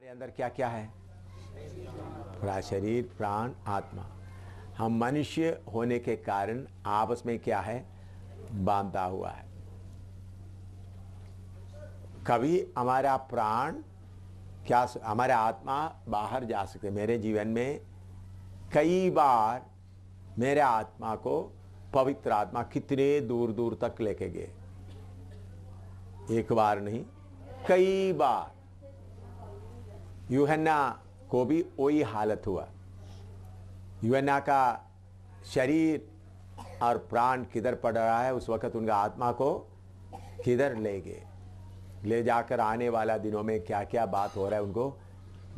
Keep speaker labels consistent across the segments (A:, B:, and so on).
A: हमारे अंदर क्या क्या है? पूरा शरीर, प्राण, आत्मा। हम मनुष्य होने के कारण आपस में क्या है? बांधा हुआ है। कभी हमारा प्राण क्या, हमारा आत्मा बाहर जा सकते। मेरे जीवन में कई बार मेरे आत्मा को पवित्र आत्मा कितने दूर दूर तक लेके गए। एक बार नहीं, कई बार। यूहन्ना को भी वही हालत हुआ। यूहन्ना का शरीर और प्राण किधर पड़ रहा है, उस वक्त उनका आत्मा को किधर ले गए, ले जाकर आने वाला दिनों में क्या क्या बात हो रहा है उनको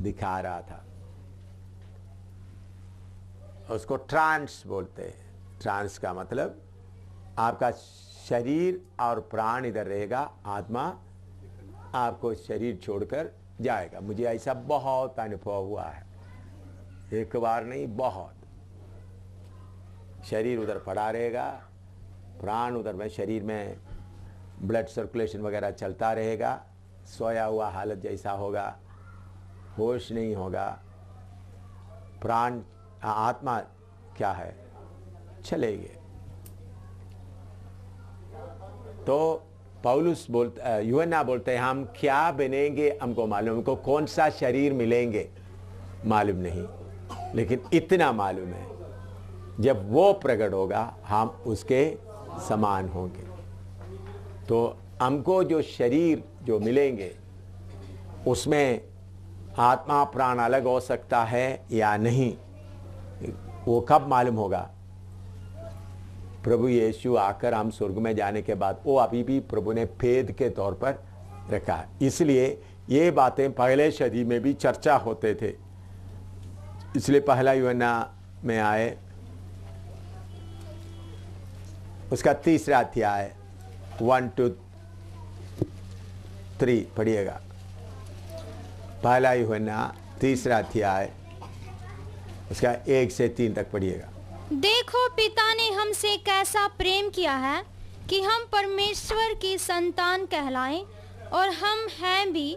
A: दिखा रहा था। उसको ट्रांस बोलते हैं। ट्रांस का मतलब आपका शरीर और प्राण इधर रहेगा, आत्मा आपको शरीर छोड़कर जाएगा। मुझे ऐसा बहुत अनुभव हुआ है, एक बार नहीं, बहुत। शरीर उधर पड़ा रहेगा, प्राण उधर में, शरीर में ब्लड सर्कुलेशन वगैरह चलता रहेगा, सोया हुआ हालत जैसा होगा, होश नहीं होगा। प्राण, आत्मा क्या है, चले गए। तो पौलुस बोलते, यूहन्ना बोलते हैं, हम क्या बनेंगे हमको मालूम, हमको कौन सा शरीर मिलेंगे मालूम नहीं, लेकिन इतना मालूम है जब वो प्रकट होगा हम उसके समान होंगे। तो हमको जो शरीर जो मिलेंगे उसमें आत्मा प्राण अलग हो सकता है या नहीं, वो कब मालूम होगा? प्रभु यीशु आकर हम स्वर्ग में जाने के बाद। वो अभी भी प्रभु ने भेद के तौर पर रखा। इसलिए ये बातें पहले सदी में भी चर्चा होते थे। इसलिए पहला यूहन्ना में आए, उसका 3रा अध्याय 1 to 3 पढ़िएगा। पहला यूहन्ना 3रा अध्याय उसका 1 से 3 तक पढ़िएगा।
B: देखो, पिता ने हमसे कैसा प्रेम किया है कि हम परमेश्वर की संतान कहलाएं, और हम हैं भी।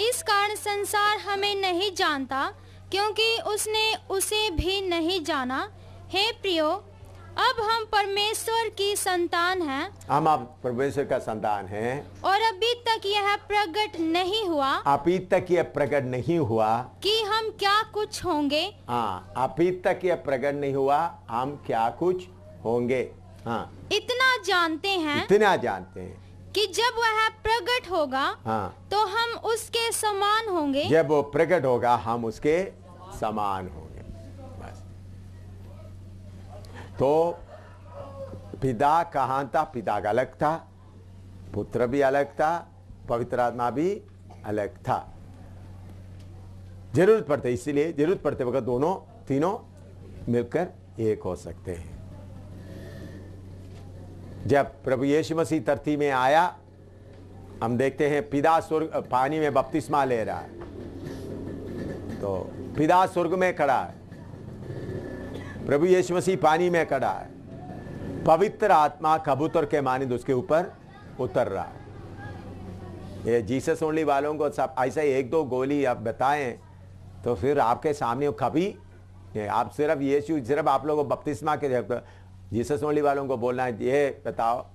B: इस कारण संसार हमें नहीं जानता, क्योंकि उसने उसे भी नहीं जाना। हे प्रियो, अब हम परमेश्वर की संतान हैं।
A: हम अब परमेश्वर का संतान हैं,
B: और अभी तक यह प्रकट नहीं हुआ,
A: अभी तक यह प्रकट नहीं हुआ
B: कि हम क्या कुछ होंगे।
A: हाँ, अभी तक यह प्रकट नहीं हुआ हम क्या कुछ होंगे। हाँ,
B: इतना जानते हैं,
A: इतना जानते हैं
B: कि जब वह प्रकट होगा,
A: हाँ,
B: तो हम उसके समान होंगे।
A: जब वो प्रकट होगा हम उसके समान होंगे। बस। तो पिता कहाँ था? पिता का अलग था, पुत्र भी अलग था, पवित्र आत्मा भी अलग था। जरूरत पड़ते, इसीलिए जरूरत पड़ते वक्त दोनों तीनों मिलकर एक हो सकते हैं। जब प्रभु यीशु मसीह धरती में आया, हम देखते हैं पिता स्वर्ग पानी में बपतिस्मा ले रहा है, तो पिता स्वर्ग में खड़ा है, प्रभु यीशु मसीह पानी में खड़ा है, पवित्र आत्मा कबूतर के मानिंद उसके ऊपर उतर रहा है। ये जीसस ओनली वालों को सब ऐसा 1-2 गोली आप बताएं तो फिर आपके सामने कभी आप सिर्फ यीशु, सिर्फ आप लोगों को बपतिस्मा के, जीसस ओनली वालों को बोलना है, ये बताओ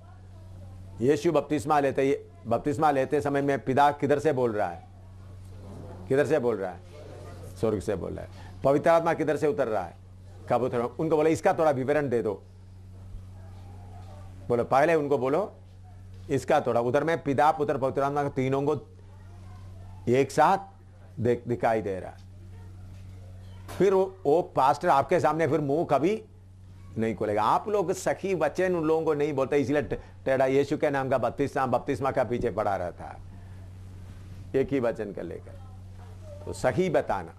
A: यीशु बपतिस्मा लेते समय में पिता किधर से बोल रहा है? किधर से बोल रहा है? स्वर्ग से बोल रहा है। पवित्र आत्मा किधर से उतर रहा है? कबूतर। उनको बोले इसका थोड़ा विवरण दे दो। बोलो पहले उनको बोलो इसका थोड़ा, उधर में पिता पुत्र पवित्र आत्मा के तीनों को एक साथ दिखाई दे रहा है। फिर वो पास्टर आपके सामने फिर मुंह कभी नहीं खोलेगा। आप लोग सखी वचन उन लोगों को नहीं बोलते, इसलिए टेढ़ा यीशु के नाम का बपतिस्मा का पीछे पड़ा रहता है, एक ही वचन का लेकर। तो सही बताना।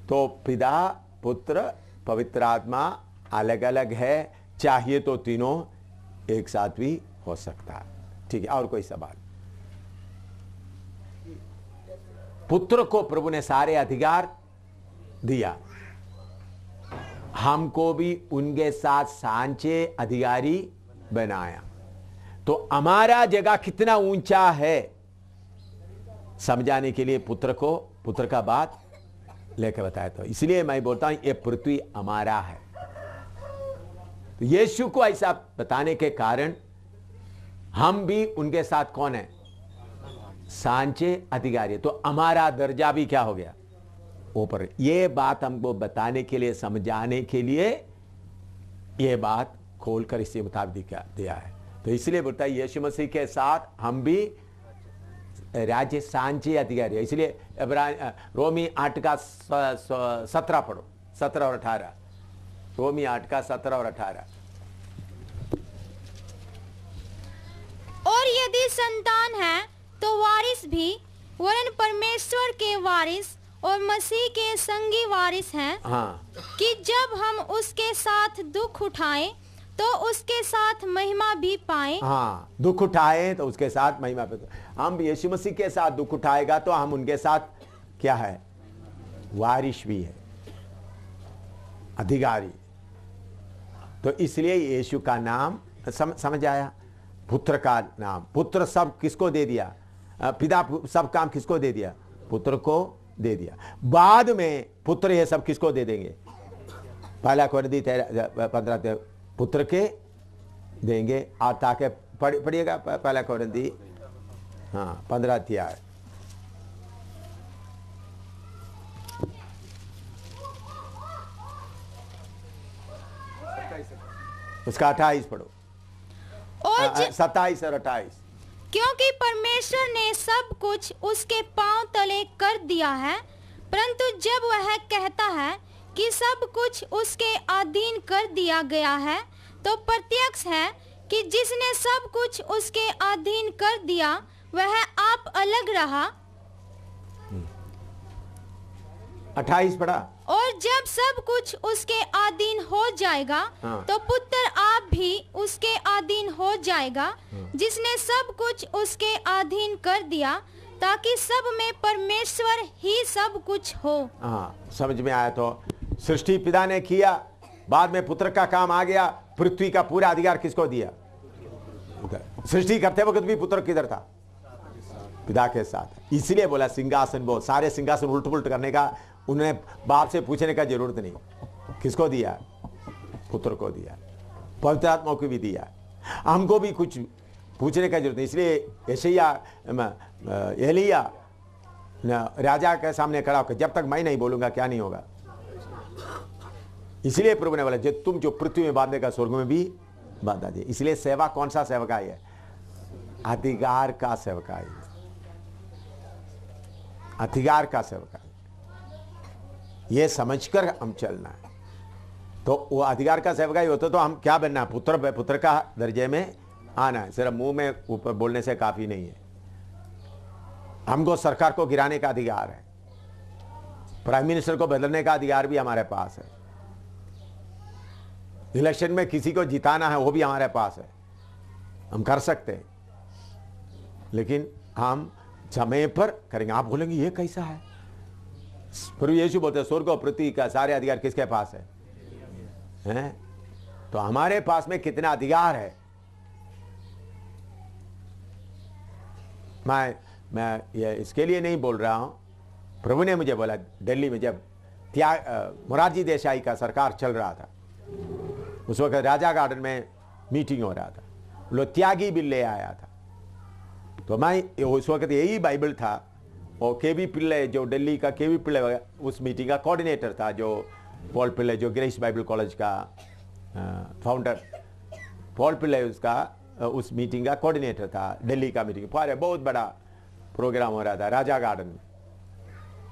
A: तो पिता पुत्र पवित्र आत्मा अलग अलग है, चाहिए तो तीनों एक साथ भी हो सकता है। ठीक है, और कोई सवाल? पुत्र को प्रभु ने सारे अधिकार दिया, हमको भी उनके साथ सांचे अधिकारी बनाया। तो हमारा जगह कितना ऊंचा है समझाने के लिए पुत्र का बात लेकर बताया। तो इसलिए मैं बोलता हूं ये पृथ्वी हमारा है। तो यीशु को ऐसा बताने के कारण हम भी उनके साथ कौन है? सांचे अधिकारी। तो हमारा दर्जा भी क्या हो गया? ऊपर। ये बात हमको बताने के लिए, समझाने के लिए ये बात खोलकर इसके मुताबिक दिया है। तो इसलिए बोलता है यीशु मसीह के साथ हम भी राज्य सांचे अधिकारी है। इसलिए रोमी 8 का 17 पढ़ो, 17 और 18। रोमी 8 का 17 और 18।
B: और यदि संतान है तो वारिस भी, वरन परमेश्वर के वारिस और मसीह के संगी वारिस हैं।
A: हाँ,
B: कि जब हम उसके साथ दुख उठाएं तो उसके साथ महिमा भी पाएं।
A: हाँ, दुख उठाए तो उसके साथ महिमा पे। हम यीशु मसीह के साथ दुख उठाएगा तो हम उनके साथ क्या है? वारिस भी है, अधिकारी। तो इसलिए यीशु का नाम समझ आया। पुत्र का नाम, पुत्र सब किसको दे दिया? पिता सब काम किसको दे दिया? पुत्र को दे दिया। बाद में पुत्र ये सब किसको दे देंगे? पहला कोरिन्थी 15 पुत्र के देंगे। और ताकि पढ़िएगा पहला कोरिन्थी 15 अध्याय उसका 28 पढ़ो,
B: और
A: 27 और 28।
B: क्योंकि परमेश्वर ने सब कुछ उसके पांव तले कर दिया है, परंतु जब वह कहता है कि सब कुछ उसके अधीन कर दिया गया है, तो प्रत्यक्ष है कि जिसने सब कुछ उसके अधीन कर दिया वह आप अलग रहा।
A: 28 पढ़ा।
B: और जब सब कुछ उसके अधीन हो जाएगा,
A: हाँ।
B: तो पुत्र आप भी उसके अधीन हो जाएगा, जिसने सब कुछ उसके अधीन कर दिया, ताकि सब में परमेश्वर ही सब कुछ हो।
A: हाँ, समझ में आया। तो सृष्टि पिता ने किया, बाद में पुत्र का काम आ गया। पृथ्वी का पूरा अधिकार किसको दिया? सृष्टि करते वक्त भी पुत्र किधर था? पिता के साथ। इसलिए बोला सिंहासन, वो सारे सिंहासन उल्ट पुलट करने का उन्हें बाप से पूछने का जरूरत नहीं। किसको दिया? पुत्र को दिया। पवित्र आत्मा को भी दिया। हमको भी कुछ पूछने का जरूरत नहीं। इसलिए एलिया राजा के सामने खड़ा होकर जब तक मैं नहीं बोलूंगा क्या नहीं होगा। इसलिए प्रभु ने बोला जो तुम जो पृथ्वी में बांधेगा स्वर्ग में भी बांधा दिए। इसलिए सेवा कौन सा सेवकाई है? अधिकार का सेवकाई, अधिकार का सेवकाई। ये समझकर हम चलना है। तो वो अधिकार का सेवकाई होता तो हम क्या बनना? पुत्र का दर्जे में आना है। सिर्फ मुंह में ऊपर बोलने से काफी नहीं है। हमको सरकार को गिराने का अधिकार है, प्राइम मिनिस्टर को बदलने का अधिकार भी हमारे पास है, इलेक्शन में किसी को जिताना है वो भी हमारे पास है, हम कर सकते हैं। लेकिन हम समय पर करेंगे। आप बोलेंगे ये कैसा है? प्रभु यीशु बोलते हैं स्वर्ग और पृथ्वी का सारे अधिकार किसके पास है? तो हमारे पास में कितना अधिकार है? मैं ये इसके लिए नहीं बोल रहा हूं। प्रभु ने मुझे बोला दिल्ली में जब मोरारजी देसाई का सरकार चल रहा था, उस वक्त राजा गार्डन में मीटिंग हो रहा था, लोग त्यागी बिल ले आया था। तो मैं उस वक्त यही बाइबल था। और केवी पिल्ले जो दिल्ली का केवी पिल्ले उस मीटिंग का कोऑर्डिनेटर था, जो पॉल पिल्ले जो ग्रेस बाइबल कॉलेज का फाउंडर पॉल पिल्ले उसका उस मीटिंग का कोऑर्डिनेटर था। दिल्ली का मीटिंग बहुत बड़ा प्रोग्राम हो रहा था राजा गार्डन में।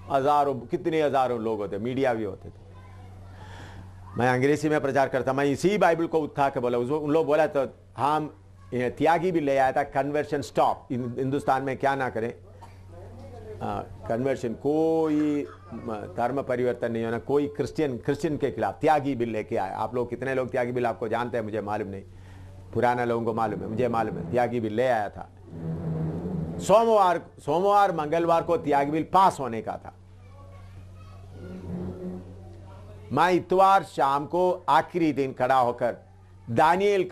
A: हजारों कितने हजारों लोग होते, मीडिया भी होते थे। मैं अंग्रेजी में प्रचार करता, मैं इसी बाइबल को उठा के बोला। उन लोग बोला तो हम त्यागी भी ले आया था, कन्वर्शन स्टॉप। हिंदुस्तान में क्या ना करें, कन्वर्शन कोई धर्म परिवर्तन नहीं होना, कोई क्रिश्चियन के खिलाफ त्यागी बिल लेके आया। आप लोग कितने लोग त्यागी बिल आपको जानते हैं? मुझे मालूम नहीं, पुराना लोगों को मालूम है, मुझे मालूम है। त्यागी बिल ले आया था। सोमवार मंगलवार को त्यागी बिल पास होने का था। मैं इतवार शाम को आखिरी दिन खड़ा होकर दानियल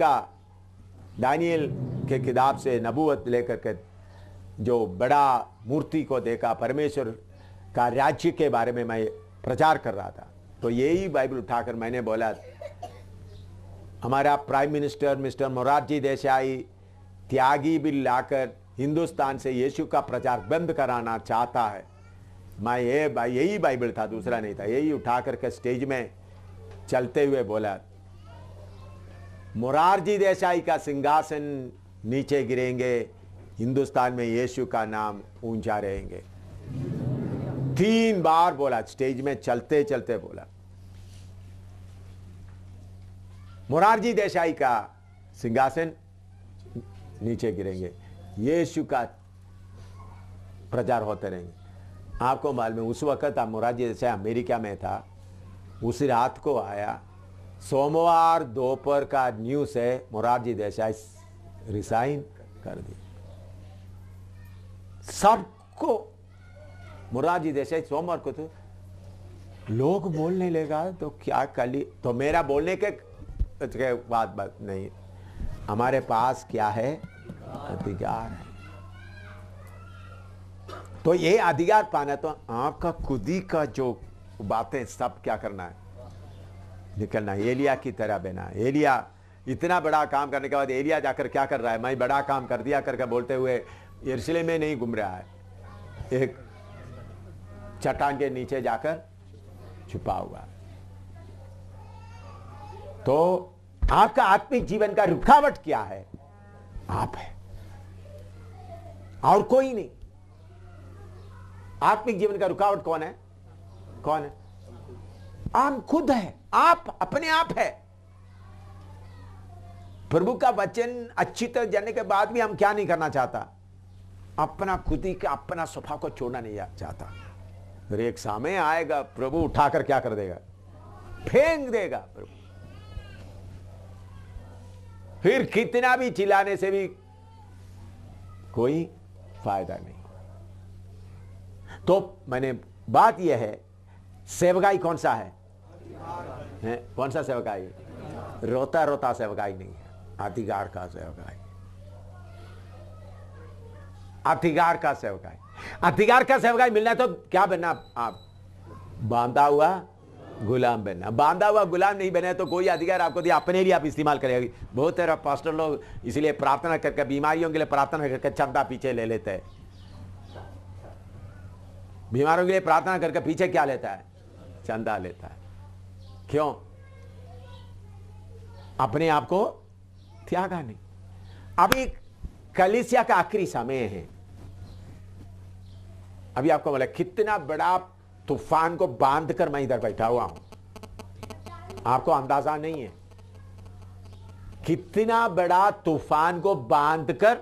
A: के किताब से नबूवत लेकर के जो बड़ा मूर्ति को देखा, परमेश्वर का राज्य के बारे में मैं प्रचार कर रहा था, तो यही बाइबल उठाकर मैंने बोला, हमारा prime minister mister Morarji Desai Tyagi bill लाकर हिंदुस्तान से यीशु का प्रचार बंद कराना चाहता है। मैं यही बाइबल था, दूसरा नहीं था, यही उठा करके स्टेज में चलते हुए बोला, मोरारजी देसाई का सिंहासन नीचे गिरेंगे, हिंदुस्तान में यीशु का नाम ऊंचा रहेंगे। 3 बार बोला, स्टेज में चलते चलते बोला, मोरारजी देसाई का सिंहासन नीचे गिरेंगे, यीशु का प्रचार होते रहेंगे। आपको मालूम, उस वक्त मोरारजी देसाई अमेरिका में था, उस रात को आया, सोमवार दोपहर का न्यूज़ है, मोरारजी देसाई रिसाइन कर दी। सबको मोरारजी देसाई सोमवार को, तो लोग बोलने लगा तो क्या कर ली, तो मेरा बोलने के बात नहीं, हमारे पास क्या है, अधिकार है। तो ये अधिकार पाना तो आपका खुद ही का जो बातें सब क्या करना है, निकलना। एलिया की तरह बना। एलिया इतना बड़ा काम करने के बाद एलिया जाकर क्या कर रहा है, मैं बड़ा काम कर दिया करके बोलते हुए यरूशलेम में नहीं घूम रहा है, एक चट्टान के नीचे जाकर छुपा हुआ। तो आपका आत्मिक जीवन का रुकावट क्या है, आप है और कोई नहीं। आत्मिक जीवन का रुकावट कौन है, कौन है? आप खुद है, आप अपने आप है। प्रभु का वचन अच्छी तरह जानने के बाद भी हम क्या नहीं करना चाहता, अपना खुद ही का अपना स्वभाव को छोड़ना नहीं चाहता। फिर एक समय आएगा, प्रभु उठाकर क्या कर देगा, फेंक देगा प्रभु। फिर कितना भी चिल्लाने से भी कोई फायदा नहीं। तो मैंने बात यह है, सेवकाई कौन सा है? कौन सा सेवकाई? रोता रोता सेवकाई नहीं है, अधिकार का सेवकाई, अधिकार का सेवकाई। अधिकार का सेवकाई मिलना है तो क्या बनना आप? बांधा हुआ गुलाम बनना। बांधा हुआ गुलाम नहीं बने तो कोई अधिकार आपको दिया, अपने लिए आप इस्तेमाल करेंगे। बहुत सारे पास्टर लोग इसलिए प्रार्थना करके, बीमारियों के लिए प्रार्थना करके चंदा पीछे ले लेते हैं। बीमारों के लिए प्रार्थना करके पीछे क्या लेता है? चंदा लेता है। क्यों? अपने आप को त्यागा नहीं। अभी कलीसिया का आखिरी समय है। अभी आपको बोला कितना बड़ा तूफान को बांधकर मैं इधर बैठा हुआ हूं, आपको अंदाजा नहीं है कितना बड़ा तूफान को बांधकर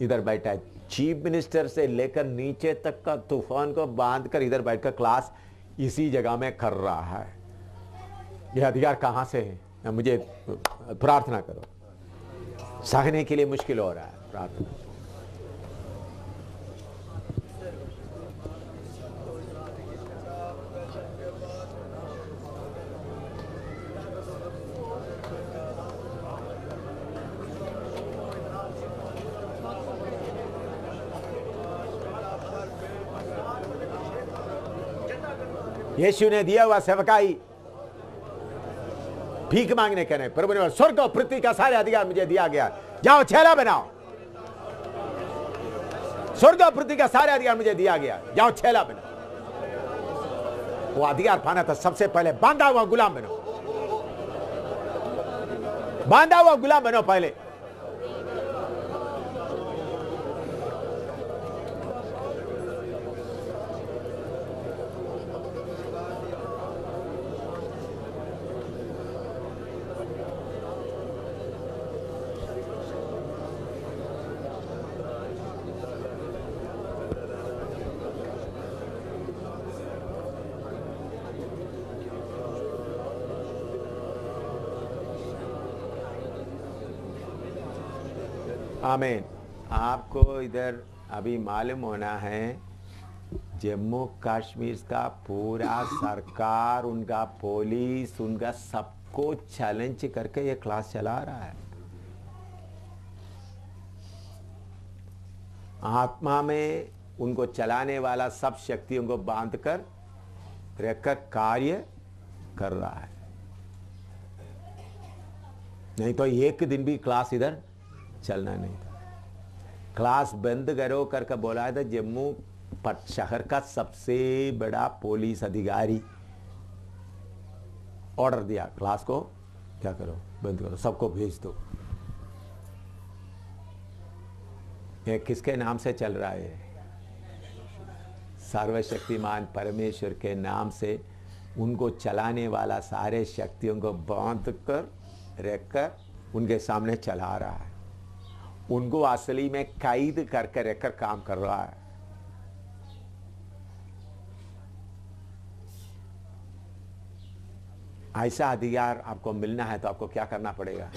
A: इधर बैठा है। चीफ मिनिस्टर से लेकर नीचे तक का तूफान को बांधकर इधर बैठकर क्लास इसी जगह में कर रहा है। यह अधिकार कहां से है? मुझे प्रार्थना करो, सहने के लिए मुश्किल हो रहा है। प्रार्थना। यीशु ने दिया हुआ सेवकाई भीख मांगने के नहीं। प्रभु ने स्वर्ग और पृथ्वी का सारे अधिकार मुझे दिया गया, जाओ चेला बनाओ। स्वर्ग और पृथ्वी का सारे अधिकार मुझे दिया गया, जाओ चेला बनाओ। वो अधिकार पाना था, सबसे पहले बांधा हुआ गुलाम बनो। बांधा हुआ गुलाम बनो पहले। आमीन। आपको इधर अभी मालूम होना है, जम्मू कश्मीर का पूरा सरकार, उनका पुलिस, उनका सबको चैलेंज करके ये क्लास चला रहा है। आत्मा में उनको चलाने वाला सब शक्तियों को बांधकर रहकर कार्य कर रहा है। नहीं तो एक दिन भी क्लास इधर चलना नहीं था। क्लास बंद करो करके बोला था जम्मू शहर का सबसे बड़ा पुलिस अधिकारी, ऑर्डर दिया क्लास को क्या करो, बंद करो, सबको भेज दो। ये किसके नाम से चल रहा है? सर्वशक्तिमान परमेश्वर के नाम से उनको चलाने वाला सारे शक्तियों को बांध कर रखकर उनके सामने चला रहा है। उनको असली में कैद करके रखकर काम कर रहा है। ऐसा अधिकार आपको मिलना है तो आपको क्या करना पड़ेगा?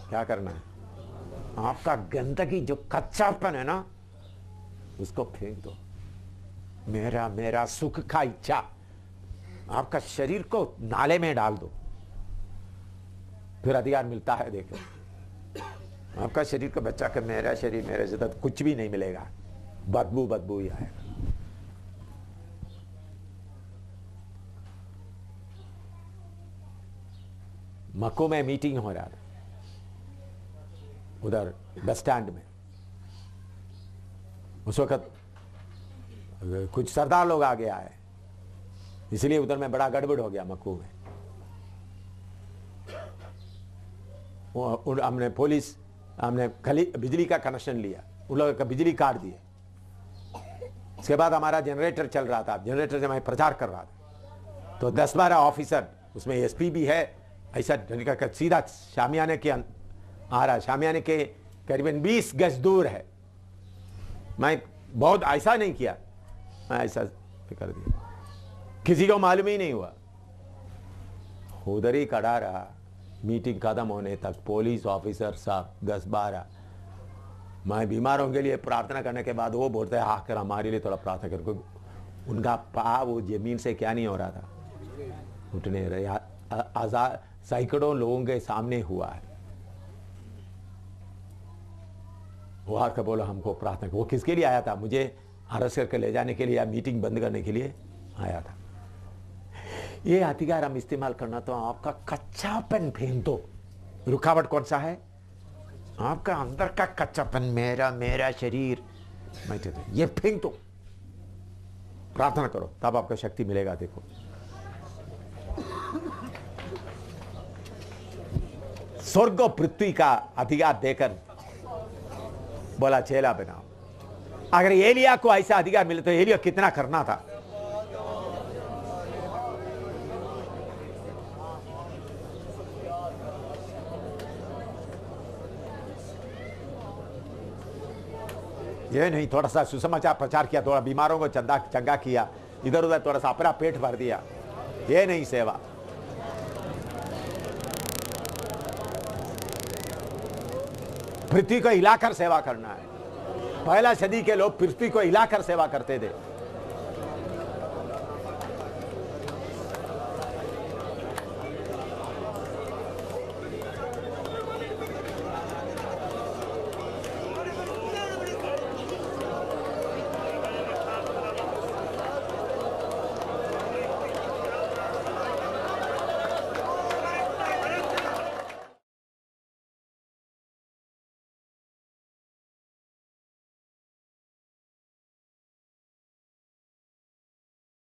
A: क्या करना है? आपका गंदगी जो कच्चापन है ना, उसको फेंक दो। मेरा मेरा सुख का इच्छा, आपका शरीर को नाले में डाल दो, फिर अधिकार मिलता है। देखो, आपका शरीर को बच्चा कर मेरा शरीर मेरे से तो कुछ भी नहीं मिलेगा, बदबू बदबू ही आएगा। मक्कू में मीटिंग हो रहा था उधर बस स्टैंड में। उस वक्त कुछ सरदार लोग आगे आए, इसलिए उधर में बड़ा गड़बड़ हो गया मक्कू में। हमने पुलिस हमने बिजली का कनेक्शन लिया, उन लोगों का बिजली काट दिए। उसके बाद हमारा जनरेटर चल रहा था, जनरेटर से मैं प्रचार कर रहा था, तो 10-12 ऑफिसर, उसमें एसपी भी है, ऐसा सीधा शामियाने के आ रहा। शामियाने के करीबन 20 गज दूर है। मैं बहुत ऐसा नहीं किया, मैं ऐसा कर दिया, किसी को मालूम ही नहीं हुआ। उधर ही खड़ा रहा मीटिंग खत्म होने तक। पुलिस ऑफिसर साहब 10-12, मैं बीमारों के लिए प्रार्थना करने के बाद वो बोलते हैं आकर हमारे लिए थोड़ा प्रार्थना कर। उनका पाँव वो जमीन से क्या नहीं हो रहा था, उठने रहे। आजाद सैकड़ों लोगों के सामने हुआ है। वो आकर बोला हमको प्रार्थना। वो किसके लिए आया था? मुझे अरेस्ट करके ले जाने के लिए या मीटिंग बंद करने के लिए आया था। ये अधिकार हम इस्तेमाल करना, तो आपका कच्चापन फेंक दो। रुकावट कौन सा है? आपका अंदर का कच्चापन, मेरा मेरा शरीर, मैं ये फेंक दो। प्रार्थना करो, तब आपको शक्ति मिलेगा। देखो, स्वर्ग और पृथ्वी का अधिकार देकर बोला चेला बनाओ। अगर एलिया को ऐसा अधिकार मिले तो एलिया कितना करना था। ये नहीं थोड़ा सा सुसमाचार प्रचार किया, थोड़ा बीमारों को चंगा किया, इधर उधर थोड़ा सा अपना पेट भर दिया, ये नहीं सेवा। पृथ्वी को हिलाकर सेवा करना है। पहला सदी के लोग पृथ्वी को हिलाकर सेवा करते थे।